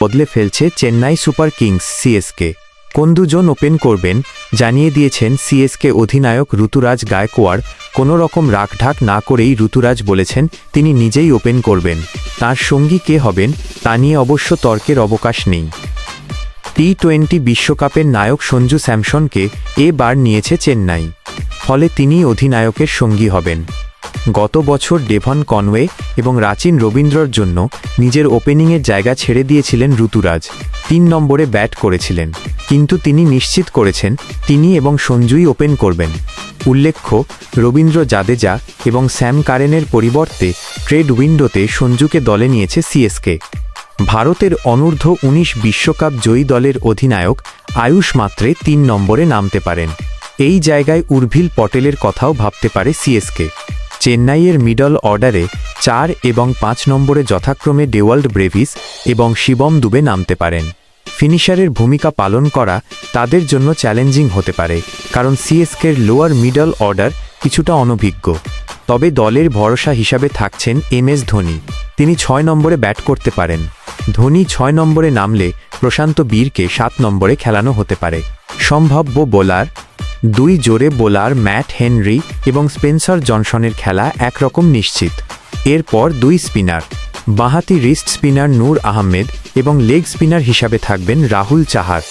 বদলে ফেলছে Chennai super Kings CSK. কোন দুজন ওপেন করবেন জানিয়ে দিয়েছেন সিএসকে অধিনায়ক ঋতুরাজ গায়কোয়াড়। কোনো রকম রাখঢাক না করেই ঋতুরাজ বলেছেন তিনি নিজেই ওপেন করবেন। তার সঙ্গী কে হবেন তা নিয়ে অবশ্য তর্কের অবকাশ নেই। টি-20 বিশ্বকাপের নায়ক সঞ্জু স্যামসনকে এবার নিয়েছে চেন্নাই, ফলে তিনিই অধিনায়কের সঙ্গী হবেন। গত বছর ডেভন কনওয়ে এবং রাচিন রবীন্দ্রর জন্য নিজের ওপেনিংয়ের জায়গা ছেড়ে দিয়েছিলেন ঋতুরাজ। 3 নম্বরে ব্যাট করেছিলেন, কিন্তু তিনি নিশ্চিত করেছেন তিনি এবং সঞ্জুই ওপেন করবেন। উল্লেখ্য, রবীন্দ্র জাদেজা এবং স্যাম কারেনের পরিবর্তে ট্রেড উইন্ডোতে সঞ্জুকে দলে নিয়েছে সিএসকে। ভারতের অনূর্ধ্ব-19 বিশ্বকাপ জয়ী দলের অধিনায়ক আয়ুষ মাত্রে 3 নম্বরে নামতে পারেন। এই জায়গায় উর্ভিল পটেলের কথাও ভাবতে পারে সিএসকে। চেন্নাইয়ের মিডল অর্ডারে 4 এবং 5 নম্বরে যথাক্রমে ডেওয়াল্ড ব্রেভিস এবং শিবম দুবে নামতে পারেন। ফিনিশারের ভূমিকা পালন করা তাদের জন্য চ্যালেঞ্জিং হতে পারে, কারণ সিএসকের লোয়ার মিডল অর্ডার কিছুটা অনভিজ্ঞ। তবে দলের ভরসা হিসাবে থাকছেন এমএস ধোনি। তিনি 6 নম্বরে ব্যাট করতে পারেন। ধোনি 6 নম্বরে নামলে প্রশান্ত বীরকে 7 নম্বরে খেলানো হতে পারে। সম্ভাব্য বোলার 2 জোরে বোলার ম্যাট হেনরি এবং স্পেন্সার জনসনের খেলা একরকম নিশ্চিত। এরপর 2 স্পিনার, বাঁহাতি রিস্ট স্পিনার নূর আহমেদ এবং লেগ স্পিনার হিসাবে থাকবেন রাহুল চাহার।